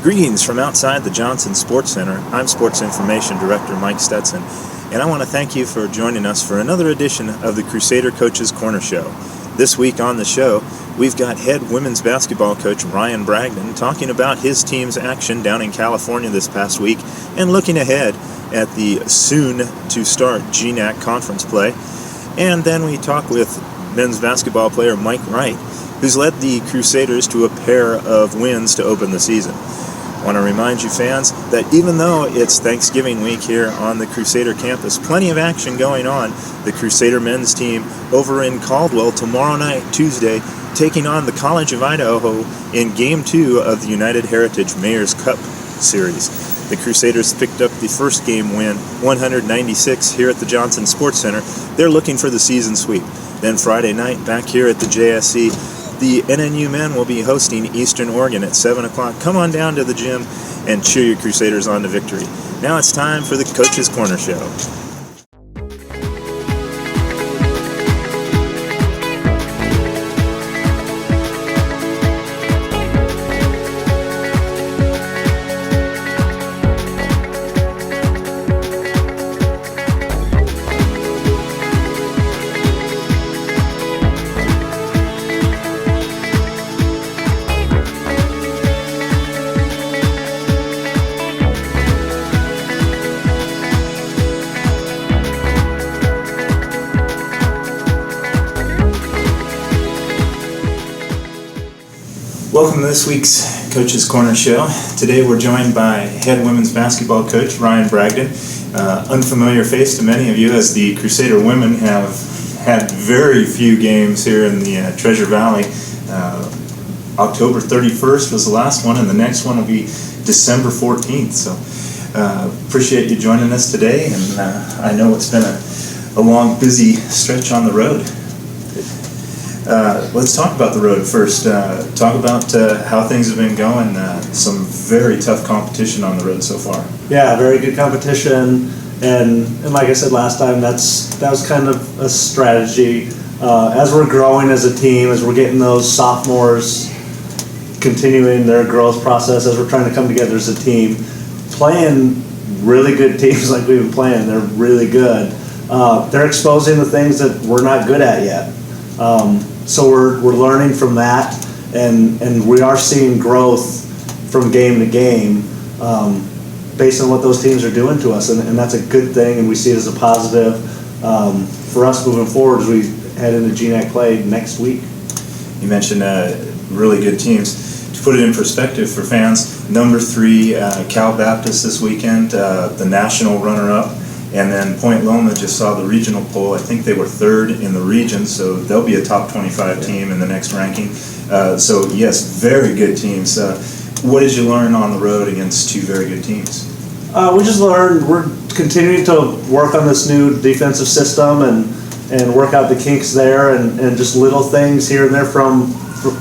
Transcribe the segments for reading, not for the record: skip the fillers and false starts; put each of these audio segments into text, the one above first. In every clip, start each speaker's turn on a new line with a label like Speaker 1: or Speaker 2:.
Speaker 1: Greetings from outside the Johnson Sports Center. I'm Sports Information Director Mike Stetson, and I want to thank you for joining us for another edition of the Crusader Coaches Corner Show. This week on the show, we've got head women's basketball coach Ryan Bragdon talking about his team's action down in California this past week and looking ahead at the soon-to-start GNAC conference play. And then we talk with men's basketball player Mike Wright, who's led the Crusaders to a pair of wins to open the season. I want to remind you fans that even though it's Thanksgiving week here on the Crusader campus, plenty of action going on. The Crusader men's team over in Caldwell tomorrow night, Tuesday, taking on the College of Idaho in Game 2 of the United Heritage Mayor's Cup Series. The Crusaders picked up the first game win, 196, here at the Johnson Sports Center. They're looking for the season sweep. Then Friday night, back here at the JSC, the NNU men will be hosting Eastern Oregon at 7 o'clock. Come on down to the gym and cheer your Crusaders on to victory. Now it's time for the Coach's Corner Show. Welcome to this week's Coach's Corner Show. Today we're joined by head women's basketball coach Ryan Bragdon. Unfamiliar face to many of you, as the Crusader women have had very few games here in the Treasure Valley. October 31st was the last one, and the next one will be December 14th. So appreciate you joining us today, and I know it's been a long, busy stretch on the road. Let's talk about the road first. Talk about how things have been going. Some very tough competition on the road so far.
Speaker 2: Yeah, very good competition, and like I said last time, that was kind of a strategy. As we're growing as a team, as we're getting those sophomores continuing their growth process, as we're trying to come together as a team, playing really good teams like we've been playing. They're really good. They're exposing the things that we're not good at yet. So we're learning from that, and we are seeing growth from game to game based on what those teams are doing to us, and that's a good thing, and we see it as a positive for us moving forward as we head into GNAC play next week.
Speaker 1: You mentioned really good teams. To put it in perspective for fans, number 3 Cal Baptist this weekend, the national runner-up. And then Point Loma just saw the regional poll. I think they were 3rd in the region, so they'll be a top 25 team in the next ranking. So yes, very good teams. What did you learn on the road against 2 very good teams?
Speaker 2: We just learned we're continuing to work on this new defensive system and work out the kinks there, and just little things here and there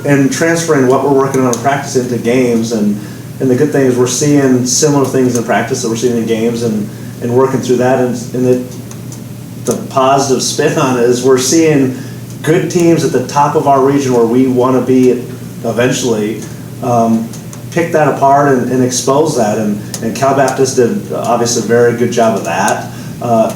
Speaker 2: and transferring what we're working on in practice into games. And the good thing is we're seeing similar things in practice that we're seeing in games, and working through that, and the positive spin on it is we're seeing good teams at the top of our region where we want to be eventually, pick that apart and expose that, and Cal Baptist did obviously a very good job of that,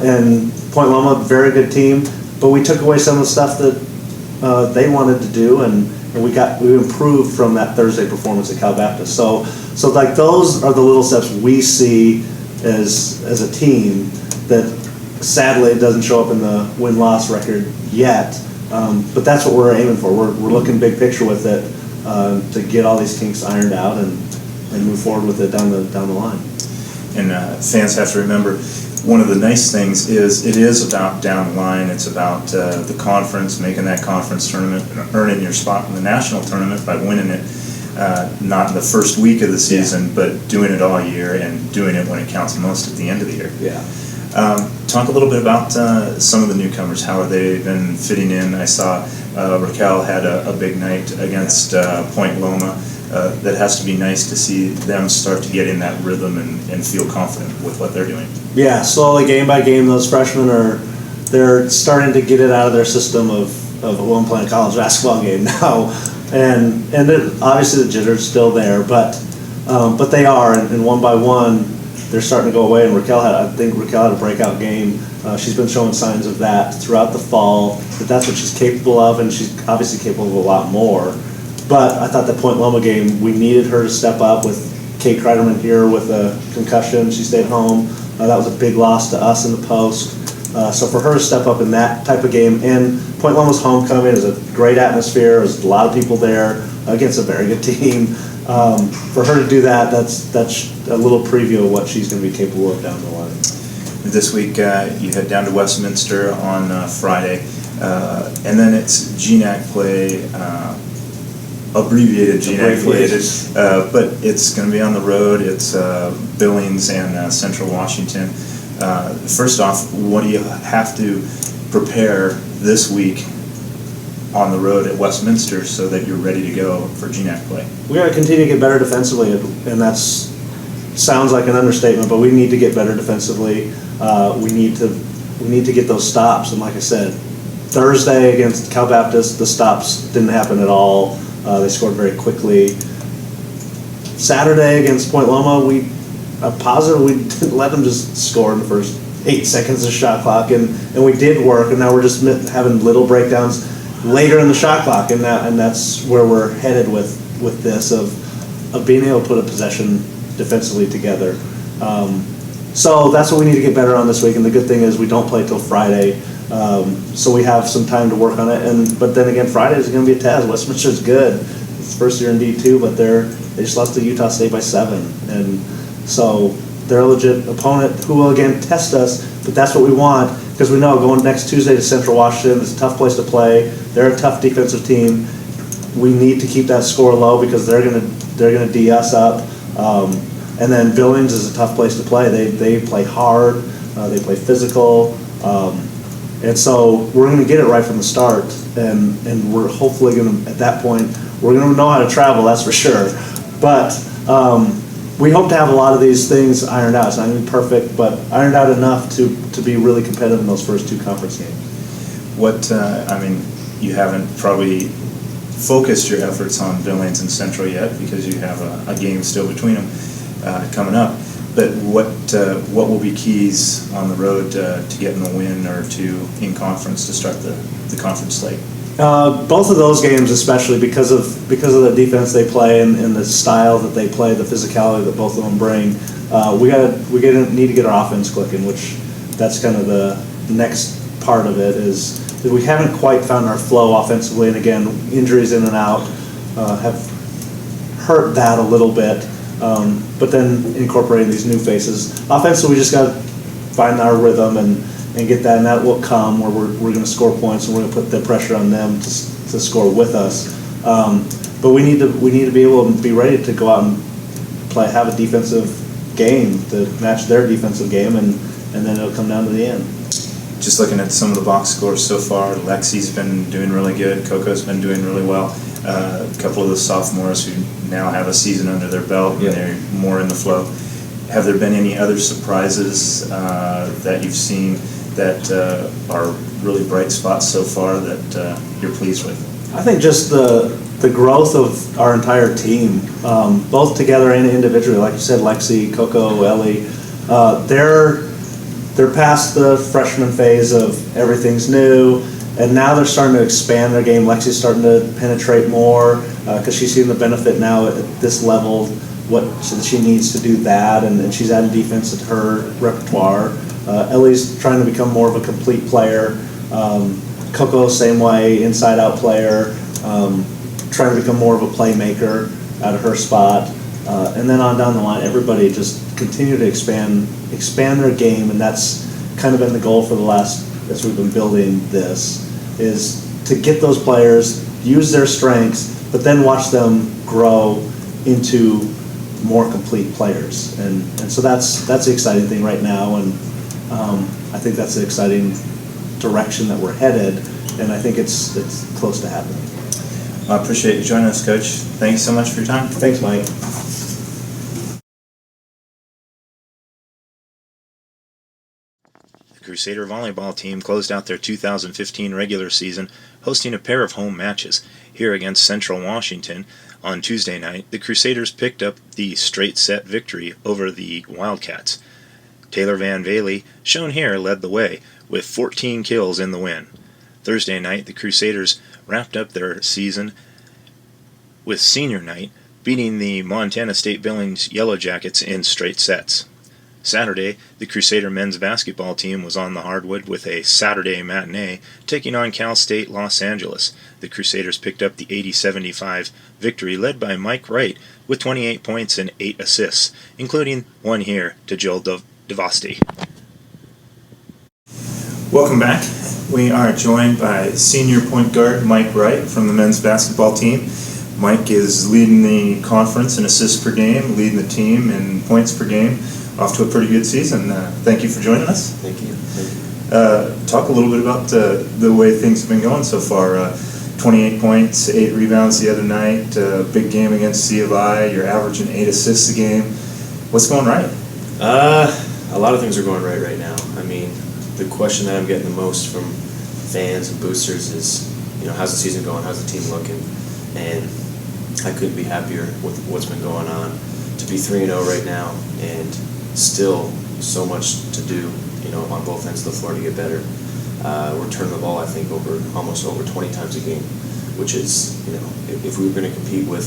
Speaker 2: and Point Loma, very good team, but we took away some of the stuff that they wanted to do, and we improved from that Thursday performance at Cal Baptist. So like those are the little steps we see as a team that sadly it doesn't show up in the win-loss record yet, but that's what we're aiming for. We're looking big picture with it to get all these kinks ironed out and move forward with it down the line.
Speaker 1: And fans have to remember, one of the nice things is it is about down the line. It's about the conference, making that conference tournament, and earning your spot in the national tournament by winning it. Not in the first week of the season, but doing it all year and doing it when it counts most at the end of the year.
Speaker 2: Yeah.
Speaker 1: Talk a little bit about some of the newcomers. How have they been fitting in? I saw Raquel had a big night against Point Loma. That has to be nice to see them start to get in that rhythm and feel confident with what they're doing.
Speaker 2: Yeah, slowly, game by game, those freshmen they're starting to get it out of their system of I'm playing a college basketball game now. And obviously the jitter's still there, but But they are, and one by one, they're starting to go away. And I think Raquel had a breakout game. She's been showing signs of that throughout the fall, that's what she's capable of, and she's obviously capable of a lot more. But I thought the Point Loma game, we needed her to step up with Kate Kreiderman here with a concussion. She stayed home. That was a big loss to us in the post. So for her to step up in that type of game, and Point Loma's homecoming is a great atmosphere. There's a lot of people there against a very good team. For her to do that, that's a little preview of what she's going to be capable of down the line.
Speaker 1: This week you head down to Westminster on Friday, and then it's GNAC play, abbreviated GNAC play, but it's going to be on the road. It's Billings and Central Washington. First off, what do you have to prepare this week on the road at Westminster so that you're ready to go for GNAC play?
Speaker 2: We got to continue to get better defensively, and that sounds like an understatement, but we need to get better defensively. We need to get those stops, and like I said, Thursday against Cal Baptist, the stops didn't happen at all. They scored very quickly. Saturday against Point Loma, we didn't let them just score in the first 8 seconds of shot clock, and we did work, and now we're just having little breakdowns later in the shot clock, and that's where we're headed with this of being able to put a possession defensively together. So that's what we need to get better on this week, and the good thing is we don't play till Friday, so we have some time to work on it. But then again, Friday is going to be a test. Westminster's good. It's first year in D2, but they just lost to Utah State by 7, and so they're a legit opponent who will again test us. But that's what we want, because we know going next Tuesday to Central Washington is a tough place to play. They're a tough defensive team. We need to keep that score low because they're gonna D us up. And then Billings is a tough place to play. They play hard. They play physical. And so we're going to get it right from the start. And we're hopefully going to, at that point, we're going to know how to travel, that's for sure. But we hope to have a lot of these things ironed out. It's not going to be perfect, but ironed out enough to be really competitive in those first 2 conference games.
Speaker 1: You haven't probably focused your efforts on Billings and Central yet because you have a game still between them coming up. But what will be keys on the road to getting a win or 2 in conference to start the conference slate?
Speaker 2: Both of those games, especially because of the defense they play and the style that they play, the physicality that both of them bring, we need to get our offense clicking, which that's kind of the next part of it is that we haven't quite found our flow offensively, and again, injuries in and out have hurt that a little bit. But then incorporating these new faces, offensively, we just got to find our rhythm and get that, and that will come where we're going to score points and we're going to put the pressure on them to score with us. But we need to be able to be ready to go out and have a defensive game to match their defensive game, and then it'll come down to the end.
Speaker 1: Just looking at some of the box scores so far, Lexi's been doing really good. Coco's been doing really well. A couple of the sophomores who now have a season under their belt, and they're more in the flow. Have there been any other surprises that you've seen that are really bright spots so far that you're pleased with?
Speaker 2: I think just the growth of our entire team, both together and individually. Like you said, Lexi, Coco, Ellie, they're past the freshman phase of everything's new, and now they're starting to expand their game. Lexi's starting to penetrate more because she's seeing the benefit now at this level, so she needs to do that, and she's adding defense to her repertoire. Ellie's trying to become more of a complete player. Coco, same way, inside-out player, trying to become more of a playmaker out of her spot. And then on down the line, everybody just continue to expand their game, and that's kind of been the goal for the last, as we've been building this, is to get those players, use their strengths, but then watch them grow into more complete players. And so that's the exciting thing right now, and I think that's the exciting direction that we're headed, and I think it's close to happening.
Speaker 1: I appreciate you joining us, Coach. Thanks so much for your time.
Speaker 2: Thanks, Mike.
Speaker 1: The Crusader volleyball team closed out their 2015 regular season hosting a pair of home matches, here against Central Washington On Tuesday night, the Crusaders picked up the straight set victory over the Wildcats. Taylor Van Valey, shown here, led the way with 14 kills in the win. Thursday night, the Crusaders wrapped up their season with senior night, beating the Montana State Billings Yellow Jackets in straight sets. Saturday, the Crusader men's basketball team was on the hardwood with a Saturday matinee, taking on Cal State Los Angeles. The Crusaders picked up the 80-75 victory, led by Mike Wright with 28 points and 8 assists, including one here to Joel Devasti. Welcome back. We are joined by senior point guard Mike Wright from the men's basketball team. Mike is leading the conference in assists per game, leading the team in points per game. Off to a pretty good season. Thank you for joining us.
Speaker 3: Thank you.
Speaker 1: Talk a little bit about the way things have been going so far. 28 points, 8 rebounds the other night, big game against C of I. You're averaging 8 assists a game. What's going right?
Speaker 3: A lot of things are going right now. I mean, the question that I'm getting the most from fans and boosters is, how's the season going? How's the team looking? And I couldn't be happier with what's been going on. To be 3-0 right now and still so much to do, on both ends of the floor to get better. We're turning the ball, I think, almost over 20 times a game, which is, if we were going to compete with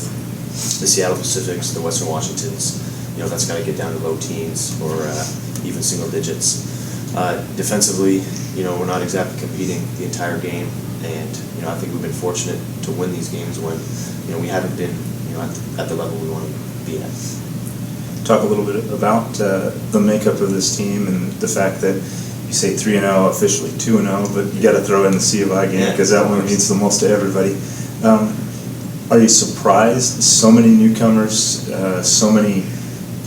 Speaker 3: the Seattle Pacifics, the Western Washingtons, that's got to get down to low teens or even single digits. Defensively, we're not exactly competing the entire game, and I think we've been fortunate to win these games when we haven't been at the level we want to be at.
Speaker 1: Talk a little bit about the makeup of this team and the fact that you say 3-0, officially 2-0, but you got to throw in the C of I game because that one means the most to everybody. Are you surprised? So many newcomers, so many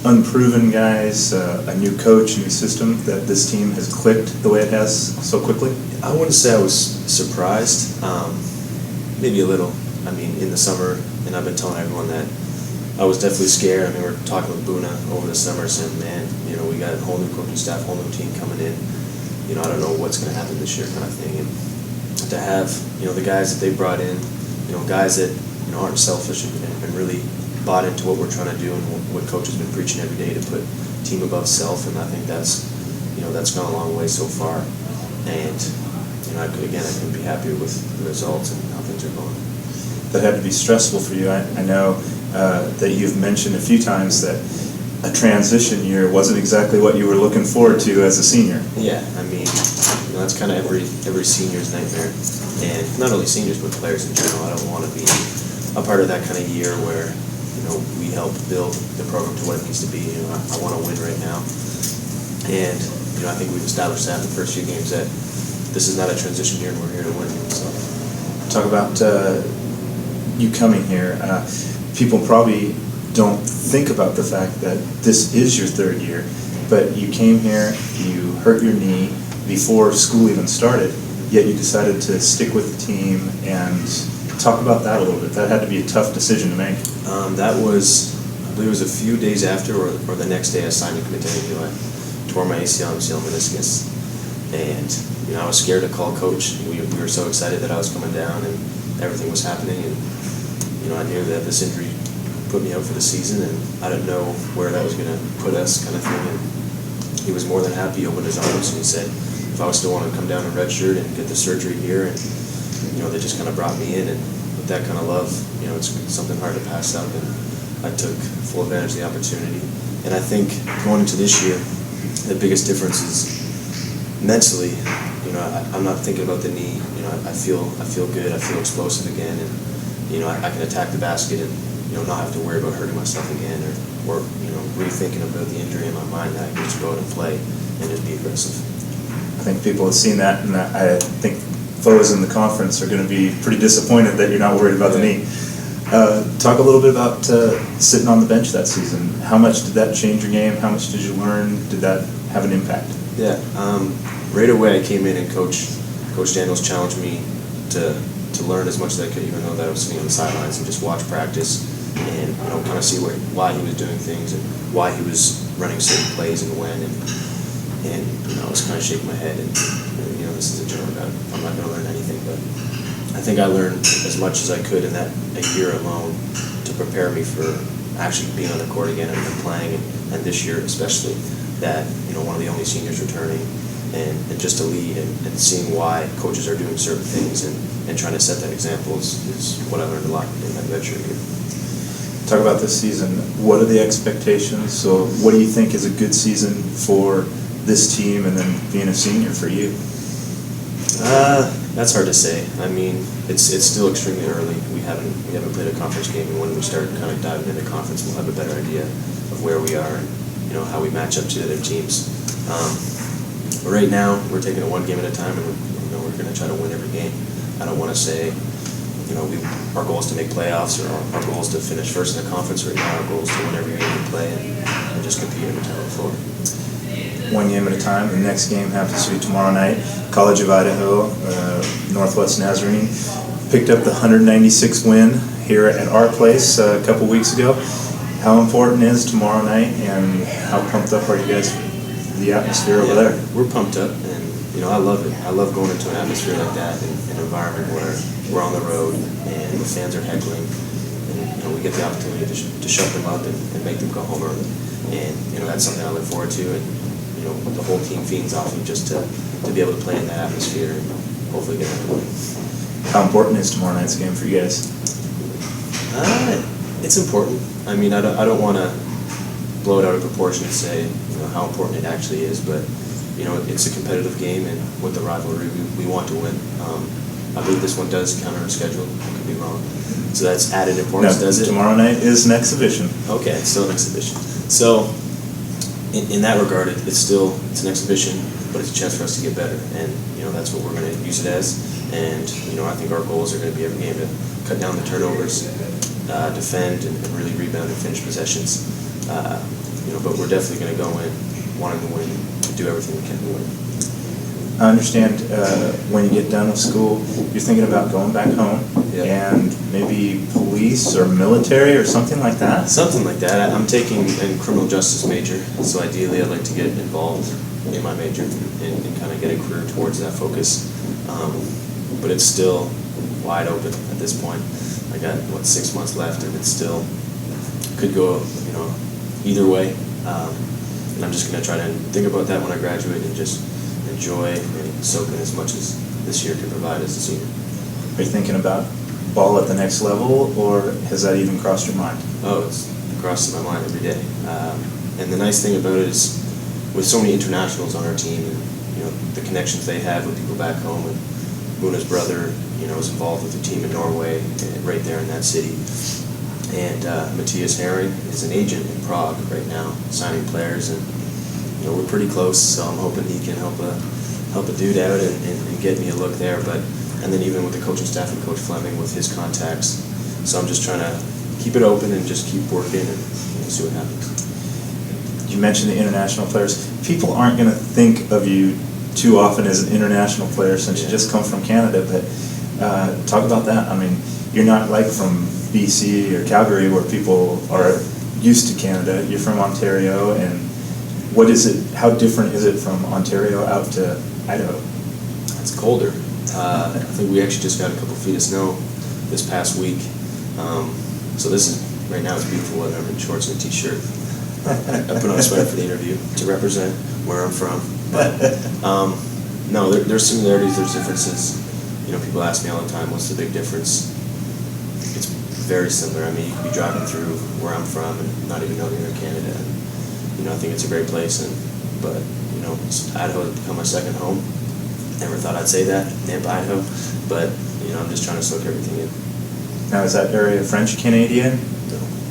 Speaker 1: unproven guys, a new coach, new system, that this team has clicked the way it has so quickly?
Speaker 3: I wouldn't say I was surprised. Maybe a little. I mean, in the summer, and I've been telling everyone that I was definitely scared. I mean, we're talking with Boona over the summer, saying, man, we got a whole new coaching staff, whole new team coming in. I don't know what's going to happen this year kind of thing. And to have, the guys that they brought in, guys that, aren't selfish and really bought into what we're trying to do and what coach has been preaching every day to put team above self. And I think that's gone a long way so far. And, I couldn't be happier with the results and how things are going.
Speaker 1: That had to be stressful for you. I know that you've mentioned a few times that a transition year wasn't exactly what you were looking forward to as a senior.
Speaker 3: Yeah, I mean, that's kind of every senior's nightmare, and not only seniors but players in general. I don't want to be a part of that kind of year where we help build the program to what it needs to be. I want to win right now, and I think we've established that in the first few games that this is not a transition year and we're here to win. So,
Speaker 1: talk about you coming here. People probably don't think about the fact that this is your third year, but you came here, you hurt your knee before school even started, yet you decided to stick with the team. And talk about that a little bit. That had to be a tough decision to make.
Speaker 3: That was, I believe it was a few days after or the next day I signed to commit to NU. I tore my ACL and MCL meniscus, and I was scared to call coach. We were so excited that I was coming down and everything was happening, and I knew that this injury put me out for the season, and I didn't know where that was going to put us, kind of thing. And he was more than happy. He opened his arms and he said, if I was still want to come down in redshirt and get the surgery here, and they just kind of brought me in, and with that kind of love, it's something hard to pass up, and I took full advantage of the opportunity. And I think going into this year, the biggest difference is mentally. I'm not thinking about the knee. I feel good. I feel explosive again, and I can attack the basket and not have to worry about hurting myself again or rethinking about the injury in my mind. That I can just go out and play and just be aggressive.
Speaker 1: I think people have seen that, and I think foes in the conference are going to be pretty disappointed that you're not worried about the knee. Talk a little bit about sitting on the bench that season. How much did that change your game? How much did you learn? Did that have an impact?
Speaker 3: Yeah, right away I came in and Coach Daniels challenged me to learn as much as I could, even though that I was sitting on the sidelines, and just watch practice and kind of see why he was doing things and why he was running certain plays and when, and I was kind of shaking my head and this is a joke. I'm not going to learn anything, but I think I learned as much as I could in that a year alone to to prepare me for actually being on the court again and playing, and this year especially, that, you know, one of the only seniors returning, and just to lead and seeing why coaches are doing certain things and trying to set that example is what I learned a lot in that redshirt year.
Speaker 1: Talk about this season. What are the expectations? So what do you think is a good season for this team, and then being a senior for you?
Speaker 3: That's hard to say. I mean, it's still extremely early. We haven't played a conference game, and when we start kind of diving into conference, we'll have a better idea of where we are and, you know, how we match up to the other teams. But right now, we're taking it one game at a time, and we're going to try to win every game. I don't want to say, you know, our goal is to make playoffs, or our goal is to finish first in the conference. Right now, our goal is to win every game we play and just compete every time on the floor.
Speaker 1: One game at a time. The next game happens to be tomorrow night. College of Idaho, Northwest Nazarene picked up the 196 win here at our place a couple weeks ago. How important is tomorrow night, and how pumped up are you guys for the atmosphere over there?
Speaker 3: We're pumped up, and, you know, I love it. I love going into an atmosphere like that, in an environment where we're on the road and the fans are heckling, and, you know, we get the opportunity to shut them up and make them go home early. And, you know, that's something I look forward to, and, you know, the whole team feeds off of just to be able to play in that atmosphere and hopefully get another win.
Speaker 1: How important is tomorrow night's game for you guys?
Speaker 3: It's important. I mean, I don't want to blow it out of proportion and say, you know, how important it actually is, but, you know, it's a competitive game, and with the rivalry, we want to win. I believe this one does count on our schedule. I could be wrong. So that's added importance,
Speaker 1: No,
Speaker 3: does it?
Speaker 1: tomorrow night is an exhibition.
Speaker 3: Okay, it's still an exhibition. So, in that regard, it's an exhibition, but it's a chance for us to get better, and, you know, that's what we're going to use it as. And, you know, I think our goals are going to be every game to cut down the turnovers, defend, and really rebound and finish possessions. You know, but we're definitely going to go in wanting to win and do everything we can to win.
Speaker 1: I understand when you get done with school, you're thinking about going back home, and maybe police or military or something like that?
Speaker 3: Something like that. I'm taking a criminal justice major, so ideally I'd like to get involved in my major and kind of get a career towards that focus. But it's still wide open at this point. I got, 6 months left, and it still could go, you know, either way. And I'm just going to try to think about that when I graduate and just enjoy and soak in as much as this year can provide as a senior.
Speaker 1: Are you thinking about ball at the next level, or has that even crossed your mind?
Speaker 3: Oh, it's crosses my mind every day. And the nice thing about it is, with so many internationals on our team, and, you know, the connections they have with people back home, and Muna's brother, you know, is involved with the team in Norway, right there in that city. And Matthias Herring is an agent in Prague right now, signing players, and, you know, we're pretty close. So I'm hoping he can help a dude out and get me a look there. But and then even with the coaching staff and Coach Fleming with his contacts. So I'm just trying to keep it open and just keep working and, you know, see what happens.
Speaker 1: You mentioned the international players. People aren't going to think of you too often as an international player since you just come from Canada, but talk about that. I mean, you're not like from BC or Calgary where people are used to Canada. You're from Ontario, and what is it? How different is it from Ontario out to Idaho?
Speaker 3: It's colder. I think we actually just got a couple feet of snow this past week. So this is, right now it's beautiful weather. I'm in shorts and a t-shirt. I put on a sweater for the interview to represent where I'm from. But no, there's similarities, there's differences. You know, people ask me all the time, what's the big difference? It's very similar. I mean, you could be driving through where I'm from and not even know you're in Canada. And, you know, I think it's a great place. But you know, Idaho has become my second home. Never thought I'd say that, Nampa, Idaho. But, you know, I'm just trying to soak everything in.
Speaker 1: Now, is that area French Canadian?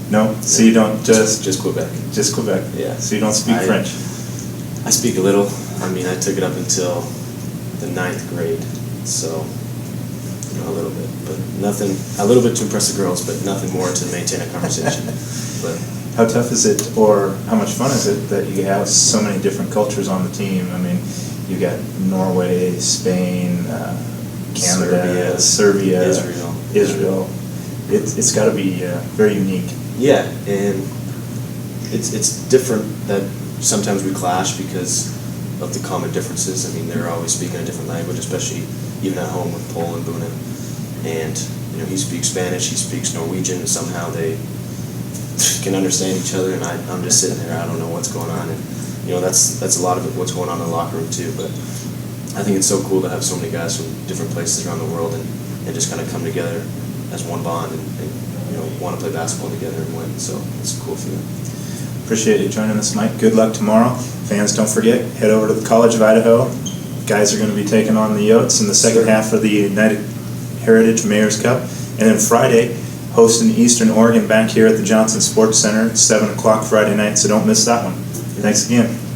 Speaker 3: No.
Speaker 1: No? So you don't
Speaker 3: just Quebec.
Speaker 1: Just Quebec?
Speaker 3: Yeah.
Speaker 1: So you don't speak French?
Speaker 3: I speak a little. I mean, I took it up until the 9th grade, so, you know, a little bit. But nothing, a little bit to impress the girls, but nothing more to maintain a conversation. But
Speaker 1: how tough is it, or how much fun is it that you have so many different cultures on the team? I mean, you got Norway, Spain, Canada, Serbia, Israel. It's got to be very unique.
Speaker 3: Yeah, and it's different that sometimes we clash because of the common differences. I mean, they're always speaking a different language, especially even at home with Paul and Buna. And, he speaks Spanish, he speaks Norwegian, and somehow they can understand each other, and I'm just sitting there, I don't know what's going on, and that's a lot of it, what's going on in the locker room too. But I think it's so cool to have so many guys from different places around the world and just kind of come together as one bond and want to play basketball together and win. So it's a cool feeling.
Speaker 1: Appreciate you joining us, Mike. Good luck tomorrow. Fans, don't forget, head over to the College of Idaho. Guys are going to be taking on the Yotes in the second half of the United Heritage Mayor's Cup. And then Friday, hosting Eastern Oregon back here at the Johnson Sports Center at 7 o'clock Friday night, so don't miss that one. Thanks again.